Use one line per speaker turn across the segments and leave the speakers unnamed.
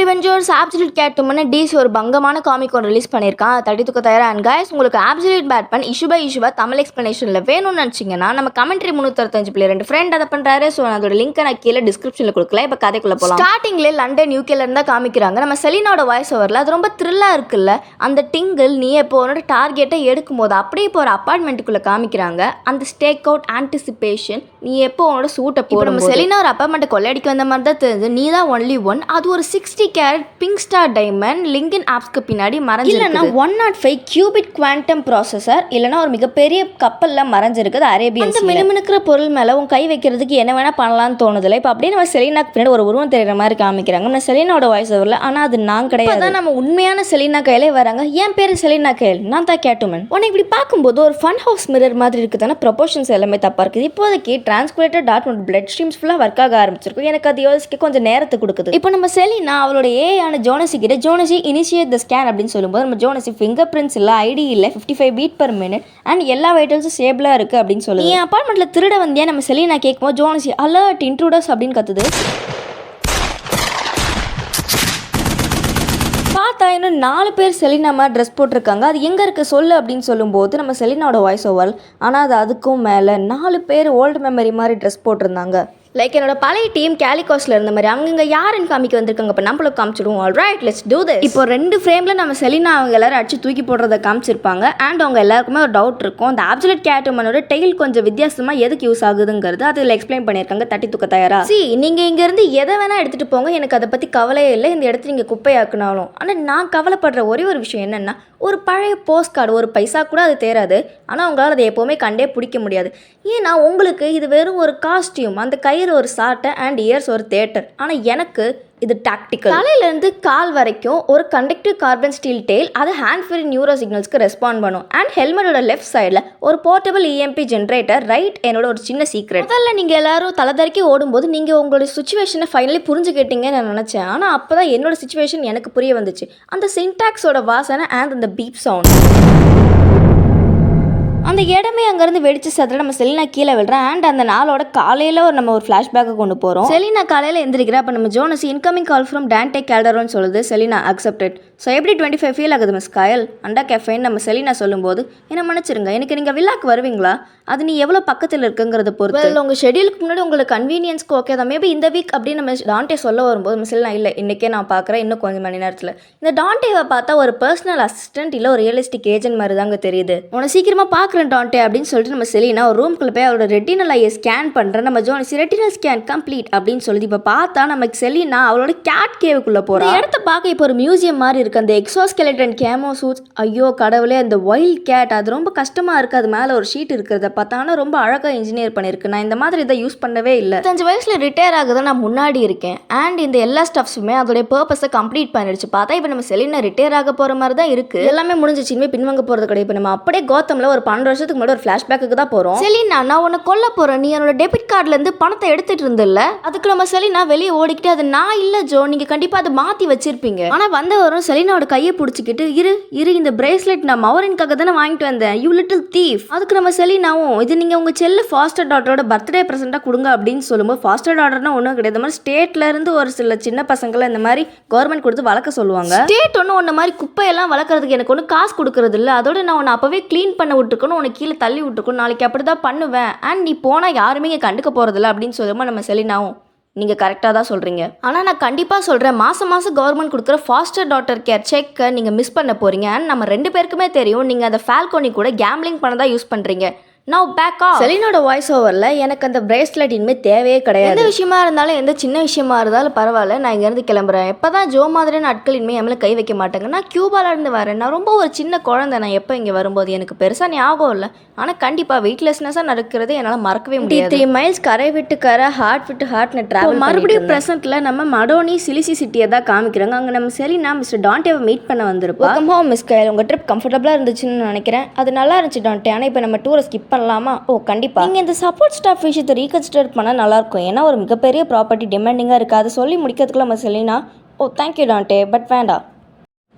Avengers absolute கேட்மன் DC ஒரு பங்கமான comic ஒன்று release பண்ணியிருக்கான். தட்டி தூக்க தயாரா அண்ட் கைஸ், உங்களுக்கு ஆப்சல்யூட் பேட்மேன் இஷ்யூ பை இஷ்யூவா தமிழ் எக்ஸ்பிளனேஷனில் வேணும்னு நினச்சிங்கன்னா நம்ம கமெண்ட்ரி 365 2 ஃப்ரெண்ட் அதை பண்ணுறாரு. ஸோ அதோட லிங்க்கை நான் கீழே டிஸ்கிரிப்ஷனில் கொடுக்கல. இப்போ கதைக்குள்ளே போகலாம். ஸ்டார்டிங்லேயே லண்டன் யூகேல இருந்தா காமிக்கிறாங்க. நம்ம செலினாவோட வாய்ஸ் ஓவரில் அது ரொம்ப த்ரில்லாக இருக்குல்ல. அந்த டிங்கிள் நீ இப்போ உன்னோட டார்கெட்டை எடுக்கும்போது அப்படியே இப்போ ஒரு அப்பார்ட்மெண்ட்டுக்குள்ளே காமிக்கிறாங்க. அந்த ஸ்டேக் அவுட் ஆன்டிசிபேஷன், நீ எப்போ உன்னோட சூட்டை போட நம்ம செலினா ஒரு அப்பார்ட்மெண்ட்டை கொள்ளையடிக்க வந்த மாதிரி தான் தெரிஞ்சு நீ தான் ஒன்லி ஒன். அது ஒரு 60 கேரட் பிங்க் ஸ்டார் டைமண்ட் லிங்கின் ஆப்ஸ்க்கு பின்னாடி மறைஞ்சு, இல்லைன்னா 105 கியூபிட் குவாண்டம் ப்ராசஸர், இல்லைன்னா ஒரு மிகப்பெரிய கப்பலில் மறைஞ்சிருக்குது அரேபியன். அந்த மினுமினுக்கிற பொருள் மேலே உன் கை வைக்கிறதுக்கு என்ன வேணா பண்ணலாம்னு தோணுதில்ல. இப்போ அப்படியே நம்ம செலினாக்கு பின்னாடி ஒரு உருவம் தெரியுற மாதிரி காமிக்கிறாங்க. நம்ம செலினாவோட வாய்ஸ் ஓவரில். ஆனால் அது நான் கிடையாது. அதான் நம்ம உண்மையான செலினா கையிலே வராங்க. என் பேர் செலினா கைல், நான் தான் கேட்டுமன். உன்னை இப்படி பார்க்கும்போது ஒரு ஃபன் ஹவுஸ் மிரர் மாதிரி இருக்குதானே. ப்ரொபோர்ஷன்ஸ் எல்லாமே தப்பாக இருக்குது. இப்போதைக்கு டிரான்ஸ்குலேட்டட் டாட் பிளட் ஸ்ட்ரீம்ஸ் ஃபுல்லாக ஒர்க் ஆக ஆரம்பிச்சிருக்கும். எனக்கு அது யோசிக்க கொஞ்சம் நேரத்தை கொடுக்குது. இப்போ நம்ம செலினா அவளோட ஏஆன ஜோனசி கிட்ட ஜோனசி இனிஷியேட் த ஸ்கேன் அப்படின்னு சொல்லும்போது நம்ம ஜோனசி ஃபிங்கர் பிரிண்ட்ஸ் இல்லை, ஐடி இல்லை, 55 பீட் பர் மினிட் அண்ட் எல்லா வைட்டல்ஸும் ஸ்டேபிளாக இருக்குது அப்படின்னு சொல்லுது. என் அப்பார்ட்மெண்ட்டில் திருட வந்தியா நம்ம செலினா கேட்கும்போது ஜோனசி அலர்ட் இன்ட்ரூடர்ஸ் அப்படின்னு கத்துது. பார்த்தா இன்னும் 4 பேர் செலினா மாதிரி ட்ரெஸ் போட்டிருக்காங்க. அது எங்கே இருக்குது சொல்லு அப்படின்னு சொல்லும்போது நம்ம செலினாவோட வாய்ஸ் ஓவர். ஆனால் அது அதுக்கும் மேலே 4 பேர் ஓல்டு மெமரி மாதிரி ட்ரெஸ் போட்டிருந்தாங்க. லைக் என்னோட பழைய டீம் கேலிகாஸ்ல இருந்த மாதிரி அவங்க இங்கே யாருன்னு காமிக்க வந்திருக்காங்க. இப்போ நம்மள காமிச்சிடுவோம். Alright, let's do this. இப்போ 2 ஃப்ரேமில் நம்ம செலினா அவங்க எல்லாரும் அடிச்சு தூக்கி போடுறத காமிச்சிருப்பாங்க. அண்ட் அவங்க எல்லாருக்குமே ஒரு டவுட் இருக்கும். அந்த ஆப்சல்யூட் கேட்மனோட டெயில் கொஞ்சம் வித்தியாசமாக எதுக்கு யூஸ் ஆகுதுங்கிறது அதில் எக்ஸ்பிளைன் பண்ணியிருக்காங்க. தட்டி தூக்க தயாரா? நீங்கள் இங்கேருந்து எதை வேணால் எடுத்துகிட்டு போங்க, எனக்கு அதை பற்றி கவலையே இல்லை. இந்த இடத்துல நீங்கள் குப்பையாக்குனாலும். ஆனால் நான் கவலைப்படுற ஒரே ஒரு விஷயம் என்னென்னா, ஒரு பழைய போஸ்ட் கார்டு, ஒரு பைசா கூட அது தேராது. ஆனால் உங்களால் அதை எப்போவுமே கண்டே பிடிக்க முடியாது. ஏன்னா உங்களுக்கு இது வெறும் ஒரு காஸ்டியூம், அந்த கயிறு ஒரு சாட்டை அண்ட் இயர்ஸ் ஒரு தேட்டர். ஆனால் எனக்கு இது டாக்டிக்கல். தலையிலேருந்து கால் வரைக்கும் ஒரு கண்டக்டிவ் கார்பன் ஸ்டீல் டெயில், அது ஹேண்ட் ஃப்ரீ நியூரோ சிக்னல்ஸ்க்கு ரெஸ்பாண்ட் பண்ணும். அண்ட் ஹெல்மெட்டோட லெஃப்ட் சைடில் ஒரு போர்ட்டபிள் இஎம்பி ஜென்ரேட்டர். ரைட், என்னோட ஒரு சின்ன சீக்ரெட். அதில் நீங்கள் எல்லாரும் தலைதறிக்கி ஓடும்போது நீங்கள் உங்களோட சுச்சுவேஷனை ஃபைனலி புரிஞ்சுக்கிட்டீங்கன்னு நான் நினச்சேன். ஆனால் அப்போ தான் என்னோட சுச்சுவேஷன் எனக்கு புரிய வந்துச்சு. அந்த சின்டாக்ஸோட வாசனை அண்ட் அந்த பீப் சவுண்ட், அந்த இடமே அங்கேருந்து வெடிச்சு சதுர நம்ம செலினா கீழே விடுறேன். அண்ட் அந்த நாளோட காலையில் நம்ம ஒரு ஃப்ளாஷ்பேக்கை கொண்டு போகிறோம். செலினா காலையில் எந்திரிக்கிறா. அப்போ நம்ம Jones incoming call from Dante கேல்டரோன்னு சொல்லுது. Selina accepted. ஸோ எப்படி 25 ஃபீல் ஆகுது மிஸ் காயல் அண்டா கேஃபைன் நம்ம செலினா சொல்லும்போது, என்ன மன்னிச்சிருங்க, எனக்கு நீங்கள் வில்லாக்கு வருவீங்களா? அது நீ எவ்வளோ பக்கத்தில் இருக்குங்கிறத பொறுத்து. உங்கள் ஷெடியூலுக்கு முன்னாடி உங்களுக்கு கன்வீனியன்ஸ்க்கு ஓகே தான். மேபி இந்த வீக் அப்படின்னு நம்ம டான்டே சொல்ல வரும்போது நம்ம செலினா இல்லை, இன்றைக்கே நான் பார்க்குறேன், இன்னும் கொஞ்சம் மணி நேரத்தில். இந்த டான்டேவை பார்த்தா ஒரு பர்சனல் அசிஸ்டன்ட் இல்லை ஒரு ரியலிஸ்டிக் ஏஜென்ட் மாதிரி தாங்க தெரியுது. உன்னை சீக்கிரமாக பார்க்குறேன் டான்டே அப்படின்னு சொல்லிட்டு நம்ம செலினா ஒரு ரூம்குள்ளே போய் அவரோட ரெட்டினல் ஐயை ஸ்கேன் பண்ணுறேன். நம்ம ஜோனஸ் ரெட்டினல் ஸ்கேன் கம்ப்ளீட் அப்படின்னு சொல்லுது. இப்போ பார்த்தா நமக்கு செலினா அவளோட கேட் கேவுக்குள்ளே போகிறோம். இடத்த பார்க்க இப்போ ஒரு மியூசியம் மாதிரி இருக்குது. அந்த எக்ஸோஸ்கெலட்டன் கேமோ சூட்ஸ், ஐயோ கடவுளே, அந்த வைல்ட் கேட் அது ரொம்ப கஷ்டமாக இருக்குது. அது மேலே ஒரு ஷீட் இருக்கிறத பார்த்தா. ஆனால் ரொம்ப அழகாக இன்ஜினியர் பண்ணியிருக்கு. நான் இந்த மாதிரி இதை யூஸ் பண்ணவே இல்லை. 5 வயசில் ரிட்டையர் ஆகுது, நான் முன்னாடி இருக்கேன். அண்ட் இந்த எல்லா ஸ்டப்ஸுமே அதோடைய பர்பஸை கம்ப்ளீட் பண்ணிடுச்சு. பார்த்தா இப்போ நம்ம செலினா ரிட்டையர் ஆக போகிற மாதிரி தான் இருக்குது. எல்லாமே முடிஞ்சிச்சு, இனிமேல் பின்வாங்க போகிறது கிடையாது. இப்போ நம்ம அப்படியே கோத்தமில் ஒரு 12 வருஷத்துக்கு முன்னாடி ஒரு ஃப்ளாஷ்பேக்கு தான் போகிறோம். செலினா, நான் உன்னை கொல்ல போகிறேன், நீ என்னோட டெபிட் கார்டுலேருந்து பணத்தை எடுத்துகிட்டு இருந்தில்ல. அதுக்கு நம்ம செலினா வெளியே ஓடிக்கிட்டு, அது நான் இல்லை ஜோ, நீங்கள் கண்டிப்பாக அதை மாற்றி வச்சிருப்பீங்க. ஆனால் வந்தவரும் செலினாவோட கையை பிடிச்சிக்கிட்டு, இரு இந்த பிரேஸ்லெட் நான் மௌரின்காக தானே வாங்கிட்டு வந்தேன், யூ லிட்டில் தீஃப். அதுக்கு நம்ம செலினாவும், இது நீங்கள் உங்கள் செல்ல ஃபாஸ்டர் டாட்டரோட பர்த்டே ப்ரெசென்ட்டாக கொடுங்க அப்படின்னு சொல்லும்போது, ஃபாஸ்டர் டாட்டர்னா ஒன்றும் கிடையாது. இந்த மாதிரி ஸ்டேட்லேருந்து ஒரு சில சின்ன பசங்களை இந்த மாதிரி கவர்மெண்ட் கொடுத்து வளர்க்க சொல்லுவாங்க. ஸ்டேட் ஒன்றும் ஒன்று மாதிரி குப்பையெல்லாம் வளர்க்குறதுக்கு எனக்கு ஒன்றும் காசு கொடுக்குறது இல்லை. அதோட நான் உன்னை அப்போவே க்ளீன் பண்ண விட்டுருக்கணும், உன்னை கீழே தள்ளி விட்டுருக்கணும், நாளைக்கு அப்படி தான் பண்ணுவேன். அண்ட் நீ போனால் யாருமே இங்கே கண்டுக்க போகிறதில்ல அப்படின்னு சொல்லும்போது நம்ம செலினாவும், நீங்கள் கரெக்டாக தான் சொல்கிறீங்க. ஆனால் நான் கண்டிப்பாக சொல்கிறேன், மாதம் கவர்மெண்ட் கொடுக்குற ஃபாஸ்டர் டாட்டர் கேர் செக்கை நீங்கள் மிஸ் பண்ண போகிறீங்க. அண்ட் நம்ம 2 பேருக்குமே தெரியும், நீங்கள் அந்த ஃபால்கோனி கூட கேம்லிங் பண்ண தான் யூஸ் பண்ணுறீங்க. Now back off. செலினோட வாய்ஸ் ஓவரில், எனக்கு அந்த பிரேஸ்லெட் இனிமேல் தேவையே கிடையாது. எந்த விஷயமா இருந்தாலும், எந்த சின்ன விஷயமா இருந்தாலும் பரவாயில்ல, நான் இங்கேருந்து கிளம்புறேன். எப்போ தான் ஜோ மாதிரியான ஆட்கள் இனிமேல் எம்மையில் கை வைக்க மாட்டாங்க. நான் கியூபாலேருந்து வரேன், நான் ரொம்ப ஒரு சின்ன குழந்தை. நான் எப்போ இங்கே வரும்போது எனக்கு பெருசாக ஞாபகம் இல்லை. ஆனால் கண்டிப்பாக வெயிட்லெஸ்னஸாக நடக்கிறது என்னால் மறக்கவே முடியாது. 3 மைல்ஸ் கரை விட்டு கரை, ஹார்ட் விட்டு ஹார்ட்னு ட்ராவல். மறுபடியும் ப்ரெசென்ட்டில் நம்ம மடோனி சிலிசி சிட்டியை தான் காமிக்கிறாங்க. அங்கே நம்ம செலினா மிஸ்டர் டான்டேவை மீட் பண்ண வந்திருப்போம். வெல்கம் ஹோம் மிஸ் கைல், உங்கள் ட்ரிப் கம்ஃபர்டபுளாக இருந்துச்சுன்னு நினைக்கிறேன். அது நல்லா இருந்துச்சு டான்டே. ஆனால் இப்போ நம்ம டூரை ஸ்கிப் பண்ணலாமா? ஓ கண்டிப்பாக. நீங்கள் இந்த சப்போர்ட் ஸ்டாஃப் விஷயத்தை ரீகன்சிடர் பண்ணால் நல்லாயிருக்கும். ஏன்னா ஒரு மிகப்பெரிய ப்ராப்பர்ட்டி டிமாண்டிங்காக இருக்குது. அதை சொல்லி முடிக்கிறதுக்குள்ள நம்ம Selina, oh thank you Dante, but வேண்டாம்.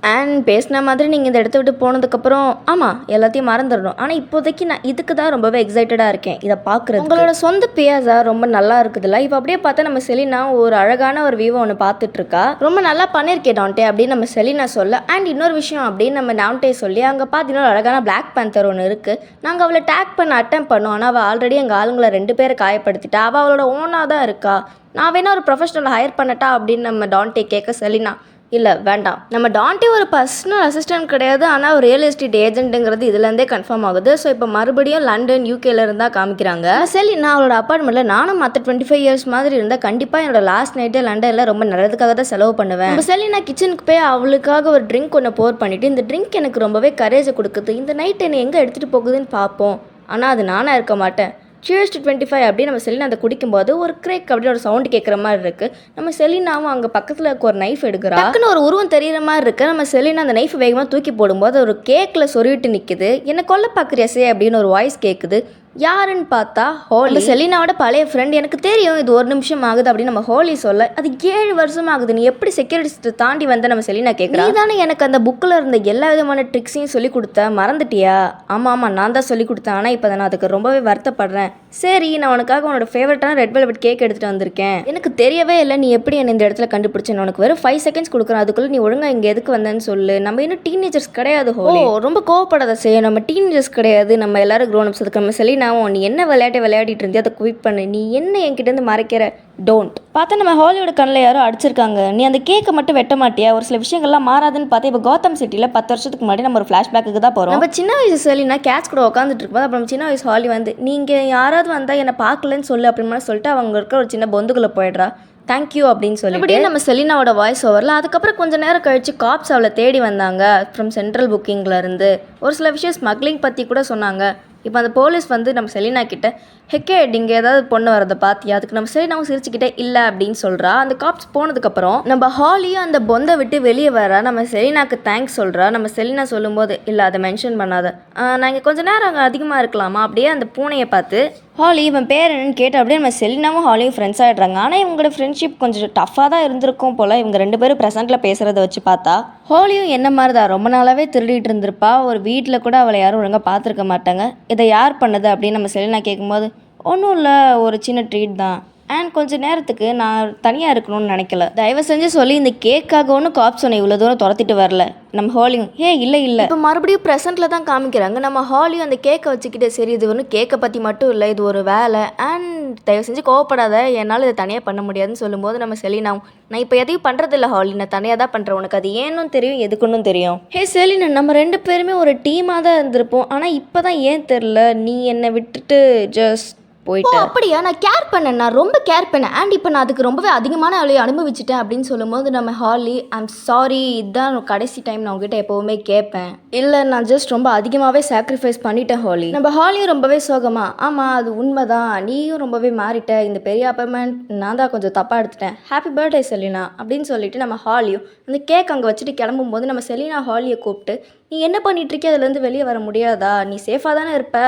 அண்ட் பேசின மாதிரி நீங்கள் இந்த இடத்த விட்டு போனதுக்கப்புறம் ஆமாம் எல்லாத்தையும் மறந்துடணும். ஆனால் இப்போதைக்கு நான் இதுக்கு தான் ரொம்பவே எக்ஸைட்டடாக இருக்கேன் இதை பார்க்குறது. உங்களோட சொந்த பியாஸா ரொம்ப நல்லா இருக்குதுல்ல. இப்போ அப்படியே பார்த்தா நம்ம செலினா ஒரு அழகான ஒரு வியூவை ஒன்று பார்த்துட்ருக்கா. ரொம்ப நல்லா பண்ணியிருக்கேன் டான்டே அப்படின்னு நம்ம செலினா சொல்ல. அண்ட் இன்னொரு விஷயம் அப்படின்னு நம்ம டான்டே சொல்லி அங்கே பார்த்தீங்கன்னா ஒரு அழகான பிளாக் பேந்தர் ஒன்று இருக்குது. நாங்கள் அவளை டேக் பண்ண அட்டம் பண்ணோம். ஆனால் அவள் ஆல்ரெடி எங்கள் ஆளுங்களை 2 பேரை காயப்படுத்திட்டா. அவள் அவளோட ஓனாக தான் இருக்கா. நான் வேணா ஒரு ப்ரொஃபஷனல் ஹையர் பண்ணட்டா அப்படின்னு நம்ம டான்டே கேட்க செலினா இல்லை வேண்டாம். நம்ம டான்டே ஒரு பர்சனல் அசிஸ்டன்ட் கிடையாது. ஆனால் ஒரு ரியல் எஸ்டேட் ஏஜென்ட்டுங்கிறது இதுலேருந்தே கன்ஃபார்ம் ஆகுது. ஸோ இப்போ மறுபடியும் லண்டன் யூகேல இருந்தால் காமிக்கிறாங்க. செலினா அவளோட அப்பார்ட்மெண்ட்டில் நானும் மற்ற 25 இயர்ஸ் மாதிரி இருந்தால் கண்டிப்பாக என்னோட லாஸ்ட் நைட்டே லண்டனில் ரொம்ப நல்லதுக்காக தான் செலவு பண்ணுவேன். இப்போ செலினா கிச்சனுக்கு போய் அவளுக்காக ஒரு ட்ரிங்க் ஒன்று போர் பண்ணிவிட்டு இந்த ட்ரிங்க் எனக்கு ரொம்பவே கரேஜை கொடுக்குது. இந்த நைட் என்னை எங்கே எடுத்துகிட்டு போகுதுன்னு பார்ப்போம். ஆனால் அது நானாக இருக்க மாட்டேன். Cheers to 25 அப்படின்னு நம்ம செலினா அதை குடிக்கும்போது ஒரு கிரேக் அப்படின்னு ஒரு சவுண்டு கேட்குற மாதிரி இருக்குது. நம்ம செலினாவும் அங்கே பக்கத்தில் இருக்க ஒரு நைஃப் எடுக்கிறா. டக்குன்னு ஒரு உருவம் தெரிகிற மாதிரி இருக்குது. நம்ம செலினா அந்த நைஃப் வேகமாக தூக்கி போடும்போது ஒரு கேக்கில் சொருவிட்டு நிற்குது. என்ன கொல்ல பார்க்குறியாசே அப்படின்னு ஒரு வாய்ஸ் கேட்குது. யாருன்னு பார்த்தா ஹோலி, செலினாவோட பழைய ஃப்ரெண்ட். எனக்கு தெரியும் இது 1 நிமிஷம் ஆகுது அப்படின்னு நம்ம ஹோலி சொல்ல, அது 7 வருஷம் ஆகுது, நீ எப்படி செக்யூரிட்டி தாண்டி வந்த நம்ம செலினா கேட்குறா. நீ தானே எனக்கு அந்த புக்கில் இருந்த எல்லா விதமான ட்ரிக்ஸையும் சொல்லி கொடுத்த, மறந்துட்டியா? ஆமாம் நான் தான் சொல்லி கொடுத்தேன். ஆனால் இப்போ நான் அதுக்கு ரொம்பவே வருத்தப்படுறேன். சரி நான் உனக்காக உன்னோட ஃபேவரட்டான ரெட் வெல்வெட் கேக் எடுத்துகிட்டு வந்திருக்கேன். எனக்கு தெரியவே இல்லை நீ எப்படி என்ன இந்த இடத்துல கண்டுபிடிச்சேன்னு. உனக்கு வெறும் 5 செகண்ட்ஸ் கொடுக்குறேன். அதுக்குள்ளே நீ ஒழுங்காக இங்கே எதுக்கு வந்தேன்னு சொல்லு. நம்ம இன்னும் டீனேஜர்ஸ் கிடையாது ஹோலி. ரொம்ப கோவப்படாத செய்ய. நம்ம டீனேஜர்ஸ் கிடையாது, நம்ம எல்லாரும் க்ரோனப்ஸ். அதுக்கு நம்ம செலினாவும் நீ என்ன விளையாடிட்டு இருந்தே அதை குவிட் பண்ணு. நீ என்ன என்கிட்டேருந்து மறைக்கிற? டோன்ட். பார்த்தா நம்ம ஹாலிவுட் கண்ணில் யாரோ அடிச்சிருக்காங்க. நீ அந்த கேக்கை மட்டும் வெட்ட மாட்டியா? ஒரு சில விஷயங்கள்லாம் மாறாதுன்னு பார்த்தா இப்போ கோத்தம் சிட்டியில் 10 வருஷத்துக்கு முன்னாடி நம்ம ஒரு ஃப்ளாஷ்பேக்கு தான் போகிறோம். நம்ம சின்ன வயசு செலினா கேட்ச் கூட உட்காந்துட்டு இருக்கும்போது அப்புறம் சின்ன வயசு ஹாலி வந்து நீங்கள் யாராவது வந்தால் என்னை பார்க்கலன்னு சொல்லு அப்படின்னு சொல்லிட்டு அவங்க இருக்கிற ஒரு சின்ன பொந்துக்குள்ளே போயிடுறா. தேங்க்யூ அப்படின்னு சொல்லிட்டு நம்ம செலினாவோட வாய்ஸ் ஓவரில். அதுக்கப்புறம் கொஞ்சம் நேரம் கழிச்சு காப்ஸ் அவளை தேடி வந்தாங்க ஃப்ரம் சென்ட்ரல் புக்கிங்லேருந்து. ஒரு சில விஷயம் ஸ்மக்லிங் பற்றி கூட சொன்னாங்க. இப்போ அந்த போலீஸ் வந்து நம்ம செலினா கிட்ட ஹெக்கேட் இங்கே ஏதாவது பொண்ணு வரதை பார்த்தியா? அதுக்கு நம்ம செலினாவும் சிரிச்சுக்கிட்டே இல்லை அப்படின்னு சொல்கிறா. அந்த காப்ஸ் போனதுக்கப்புறம் நம்ம ஹாலியும் அந்த பொந்தை விட்டு வெளியே வர நம்ம செலினாக்கு தேங்க்ஸ் சொல்கிறா. நம்ம செலினா சொல்லும்போது இல்லை அதை மென்ஷன் பண்ணாத, நான் இங்கே கொஞ்சம் நேரம் அங்கே அதிகமாக இருக்கலாமா? அப்படியே அந்த பூனையை பார்த்து ஹாலி இவன் பேர் என்னன்னு கேட்டு அப்படியே நம்ம செலினாவும் ஹாலியும் ஃப்ரெண்ட்ஸ் ஆகிடுறாங்க. ஆனால் இவங்களோட ஃப்ரெண்ட்ஷிப் கொஞ்சம் டஃப்பாக தான் இருந்திருக்கும் போல். இவங்க 2 பேரும் ப்ரெசென்ட்டில் பேசுகிறத வச்சு பார்த்தா ஹாலியும் என்ன மாதிரி தான் ரொம்ப நாளாகவே திருடிட்டு இருந்திருப்பா. ஒரு வீட்டில் கூட அவளை யாரும் ஒழுங்காக பார்த்துருக்க மாட்டாங்க. இதை யார் பண்ணது அப்படின்னு நம்ம செலினா கேட்கும்போது ஒன்றும் இல்லை, ஒரு சின்ன ட்ரீட் தான். அண்ட் கொஞ்சம் நேரத்துக்கு நான் தனியாக இருக்கணும்னு நினைக்கல. தயவு செஞ்சு சொல்லி இந்த கேக்காக ஒன்று காப்ஸ் ஒன்று இவ்வளோ தூரம் துரத்திட்டு வரல. நம்ம ஹாலியும் இல்லை இப்போ மறுபடியும் ப்ரெசென்ட்டில் தான் காமிக்கிறாங்க. நம்ம ஹாலியும் அந்த கேக்கை வச்சுக்கிட்டு சரி இது ஒன்றும் கேக்கை பற்றி மட்டும் இல்லை, இது ஒரு வேலை. அண்ட் தயவு செஞ்சு கோவப்படாத, என்னால் இதை தனியாக பண்ண முடியாதுன்னு சொல்லும்போது நம்ம செலினாவும் நான் இப்போ எதையும் பண்ணுறதில்ல ஹாலி, நான் தனியாக தான் பண்ணுறேன். உனக்கு அது ஏன்னும் தெரியும் எதுக்குன்னு தெரியும். செலினா நம்ம 2 பேருமே ஒரு டீமாக தான் இருந்திருப்போம். ஆனால் இப்போ தான் ஏன் தெரில நீ என்னை விட்டுட்டு ஜஸ்ட் போயிட்டு. அப்படியா? நான் கேர் பண்ணேன், நான் ரொம்ப கேர் பண்ணேன். அண்ட் இப்போ நான் அதுக்கு ரொம்பவே அதிகமான அவளையை அனுபவிச்சிட்டேன் அப்படின்னு சொல்லும்போது நம்ம ஹாலி ஐம் சாரி, இதுதான் கடைசி டைம் நான் உங்ககிட்ட எப்போவுமே கேட்பேன். இல்லை நான் ஜஸ்ட் ரொம்ப அதிகமாகவே சாக்ரிஃபைஸ் பண்ணிட்டேன் ஹாலி. நம்ம ஹாலியும் ரொம்பவே சோகமா ஆமாம் அது உண்மைதான், நீயும் ரொம்பவே மாறிட்ட, இந்த பெரிய அப்பாயின்மெண்ட் நான் தான் கொஞ்சம் தப்பாக எடுத்துட்டேன், ஹாப்பி பர்த்டே செலினா அப்படின்னு சொல்லிட்டு நம்ம ஹாலியும் அந்த கேக் அங்கே வச்சுட்டு கிளம்பும்போது நம்ம செலினா ஹாலியை கூப்பிட்டு நீ என்ன பண்ணிட்டு இருக்கே, அதுலேருந்து வெளியே வர முடியாதா? நீ சேஃபாக தானே இருப்ப?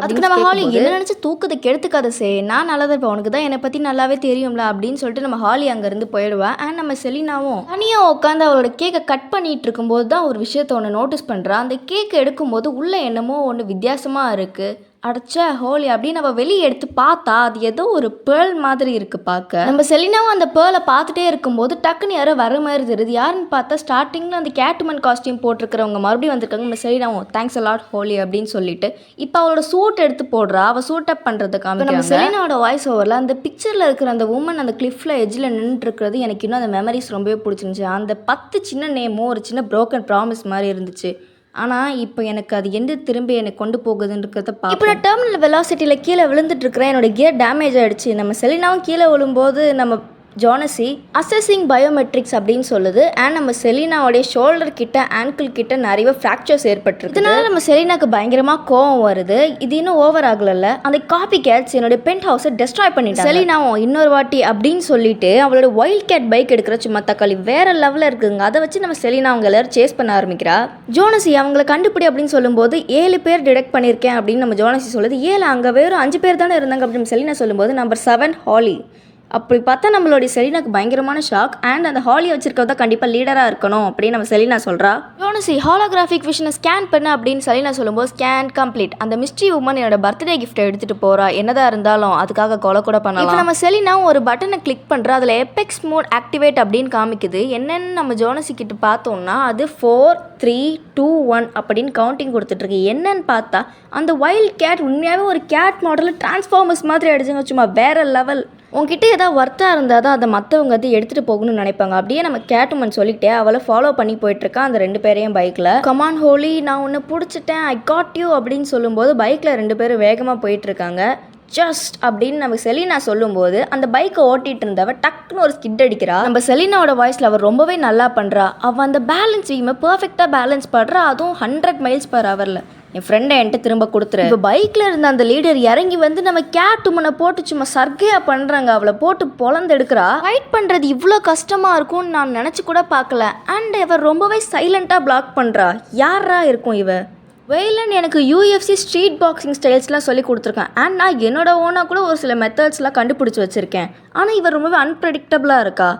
அதுக்கு நம்ம ஹாலி என்ன நினச்சி தூக்கத்தை கெடுத்துக்காத நான் நல்லதாக இருப்பேன், உனக்கு தான் என்னை பற்றி நல்லாவே தெரியும்ல அப்படின்னு சொல்லிட்டு நம்ம ஹாலி அங்கேருந்து போயிடுவேன். அண்ட் நம்ம செலினாவும் தனியாக உட்காந்து அவளோட கேக்கை கட் பண்ணிட்டு இருக்கும்போது தான் ஒரு விஷயத்த ஒன்று நோட்டீஸ் பண்ணுறா. அந்த கேக்கை எடுக்கும்போது உள்ளே என்னமோ ஒன்று வித்தியாசமாக இருக்குது. அடைச்சா ஹோலி அப்படின்னு நம்ம வெளியே எடுத்து பார்த்தா அது ஏதோ ஒரு பேர்ல் மாதிரி இருக்குது பார்க்க. நம்ம செலினாவும் அந்த பேர்லை பார்த்துட்டே இருக்கும்போது டக்குன்னு யாரோ வர மாதிரி தெரியுது. யாருன்னு பார்த்தா ஸ்டார்டிங்கில் அந்த கேட்மேன் காஸ்டியூம் போட்டிருக்கிறவங்க மறுபடியும் வந்திருக்காங்க. நம்ம செலினாவும் தேங்க்ஸ் அ லாட் ஹோலி அப்படின்னு சொல்லிட்டு இப்போ அவளோட சூட் எடுத்து போடுறா. அவள் சூட் அப் பண்ணுறதுக்காக நம்ம செலினாவோட வாய்ஸ் ஓவரில் அந்த பிக்சரில் இருக்கிற அந்த உமன் அந்த கிளிஃபில் எஜ்ஜில் நின்றுருக்கிறது எனக்கு இன்னும் அந்த மெமரிஸ் ரொம்பவே பிடிச்சிருந்துச்சு. அந்த 10 சின்ன நேமும் ஒரு சின்ன ப்ரோக்கன் ப்ராமிஸ் மாதிரி இருந்துச்சு. ஆனால் இப்போ எனக்கு அது எந்த திரும்பி என்னை கொண்டு போகுதுன்றத இப்போ நான் டெர்மினல் வெலாசிட்டியில் கீழே விழுந்துட்டு இருக்கிறேன். என்னோட கியர் டேமேஜ் ஆகிடுச்சு. நம்ம செலினாவும் கீழே விழும்போது நம்ம ஜோனசி அசஸிங் பயோமெட்ரிக்ஸ் அப்படின்னு சொல்லுது. அண்ட் நம்ம செலினாவோடைய ஷோல்டர் கிட்ட ஆங்கிள் கிட்ட நிறைய ஃப்ராக்சர்ஸ் ஏற்பட்டுருக்கு. இதனால நம்ம செலினாக்கு பயங்கரமாக கோவம் வருது. இது இன்னும் ஓவர் ஆகல. அந்த காப்பி கேட்ஸ் என்னோட பென்ட் ஹவுஸை டெஸ்ட்ராய் பண்ணிட்டாங்க. செலினாவும் இன்னொரு வாட்டி அப்படின்னு சொல்லிட்டு அவளோட வைல்ட் கேட் பைக் எடுக்கிற சும்மா தக்காளி வேற லெவலில் இருக்குங்க. அதை வச்சு நம்ம செலினா அவங்க எல்லாரும் சேஸ் பண்ண ஆரம்பிக்கிறா. ஜோனசி அவங்களை கண்டுபிடி அப்படின்னு சொல்லும்போது 7 பேர் டிடெக்ட் பண்ணியிருக்கேன் அப்படின்னு நம்ம ஜோனசி சொல்லுது. 7 அங்கே வெறும் 5 பேர் தானே இருந்தாங்க அப்படின்னு செலினா சொல்லும்போது நம்பர் 7 ஹாலி. அப்படி பார்த்தா நம்மளுடைய செலினாக்கு பயங்கரமான ஷாக். அண்ட் அந்த ஹாலியை வச்சிருக்கவ தான் கண்டிப்பாக லீடராக இருக்கணும் அப்படின்னு நம்ம செலினா சொல்கிறா. ஜோனசி ஹாலோகிராஃபிக் விஷனை ஸ்கேன் பண்ண அப்படின்னு செலினா சொல்லும்போது ஸ்கேன் கம்ப்ளீட். அந்த மிஸ்ட்ரி உமன் என்னோட பர்த்டே கிஃப்ட்டை எடுத்துகிட்டு போகிறா. என்னதான் இருந்தாலும் அதுக்காக கொலை கூட பண்ணலாம். இப்போ நம்ம செலினா ஒரு பட்டனை கிளிக் பண்ணுறா. அதில் எபெக்ஸ் மோட் ஆக்டிவேட் அப்படின்னு காமிக்குது. என்னென்னு நம்ம ஜோனசி கிட்ட பார்த்தோம்னா அது 4 3 2 1 அப்படின்னு கவுண்டிங் கொடுத்துட்ருக்கு. என்னன்னு பார்த்தா அந்த வைல்ட் கேட் உண்மையாகவே ஒரு கேட் மாடலில் டிரான்ஸ்ஃபார்மர்ஸ் மாதிரி அடிச்சுங்க. சும்மா வேற லெவல். உங்ககிட்ட ஏதாவது ஒர்த்தாக இருந்தால் தான் அதை மற்றவங்க அதை எடுத்துகிட்டு போகணும்னு நினைப்பாங்க. அப்படியே நம்ம கேட்டுமன் சொல்லிக்கிட்டே அவளை ஃபாலோ பண்ணி போயிட்டுருக்கான் அந்த 2 பேரையும் பைக்கில். கமான் ஹோலி, நான் ஒன்று பிடிச்சிட்டேன், ஐ காட் யூ அப்படின்னு சொல்லும்போது பைக்கில் 2 பேரும் வேகமாக போயிட்டுருக்காங்க. ஜஸ்ட் அப்படின்னு நம்ம செலினா சொல்லும்போது அந்த பைக்கை ஓட்டிகிட்டு இருந்தவ டக்குன்னு ஒரு ஸ்கிட் அடிக்கிறா. நம்ம செலினாவோட வாய்ஸில் அவள் ரொம்பவே நல்லா பண்ணுறா. அவள் அந்த பேலன்ஸ் வீமை பர்ஃபெக்டாக பேலன்ஸ் பண்ணுறா. அதுவும் 100 மைல்ஸ் பர் ஹவரில். என் ஃப்ரெண்டை என்கிட்ட திரும்ப கொடுத்துரு. இப்போ பைக்கில் இருந்த அந்த லீடர் இறங்கி வந்து நம்ம கேட்டுமனை போட்டு சும்மா சர்க்கையாக பண்ணுறாங்க. அவளை போட்டு பொழந்தெடுக்கிறா. ஃபைட் பண்ணுறது இவ்வளோ கஷ்டமாக இருக்கும்னு நான் நினச்சி கூட பார்க்கல. அண்ட் இவர் ரொம்பவே சைலண்ட்டாக பிளாக் பண்ணுறா. யாரா இருக்கும் இவ? வெயிலன் எனக்கு UFC ஸ்ட்ரீட் பாக்ஸிங் ஸ்டைல்ஸ்லாம் சொல்லி கொடுத்துருக்கேன். அண்ட் நான் என்னோட ஓனாக கூட ஒரு சில மெத்தட்ஸ்லாம் கண்டுபிடிச்சி வச்சுருக்கேன். ஆனால் இவர் ரொம்பவே அன்பிரடிக்டபிளாக இருக்கா.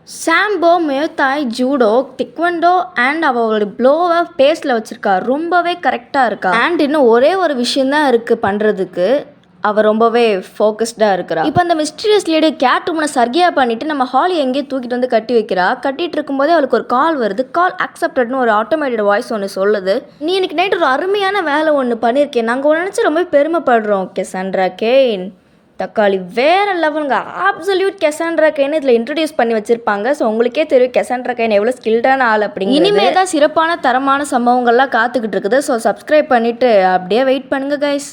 சாம்போ, முயத்தாய், ஜூடோ, டிக்வண்டோ அண்ட் அவளோட ப்ளோவை பேஸில் வச்சுருக்கா. ரொம்பவே கரெக்டாக இருக்கா. அண்ட் இன்னும் ஒரே ஒரு விஷயந்தான் இருக்குது பண்ணுறதுக்கு. அவள் ரொம்பவே ஃபோக்கஸ்டாக இருக்கிறா. இப்போ அந்த மிஸ்டீரியஸ் லேடி கேட் உமனை சர்கியா பண்ணிவிட்டு நம்ம ஹாலி எங்கேயும் தூக்கிட்டு வந்து கட்டி வைக்கிறா. கட்டிகிட்டு இருக்கும்போதே அவளுக்கு ஒரு கால் வருது. கால் அக்செப்டட்னு ஒரு ஆட்டோமேட்டட் வாய்ஸ் ஒன்று சொல்லுது. நீ இன்னைக்கு நைட் ஒரு அருமையான வேலை ஒன்று பண்ணியிருக்கேன். நாங்கள் ஒன்று நினச்சி ரொம்பவே பெருமைப்படுறோம். கெசாண்ட்ரா கேன் தக்காளி வேறு லெவலுங்க. ஆப்சல்யூட் கெசாண்ட்ரா கேன் இதில் இன்ட்ரடியூஸ் பண்ணி வச்சுருப்பாங்க. ஸோ உங்களுக்கே தெரியும் கெசாண்ட்ரா கேன் எவ்வளோ ஸ்கில்டான ஆள் அப்படிங்க. இனிமேல் தான் சிறப்பான தரமான சம்பவங்கள்லாம் காத்துக்கிட்டு இருக்குது. ஸோ சப்ஸ்கிரைப் பண்ணிவிட்டு அப்படியே வெயிட் பண்ணுங்கள் கைஸ்.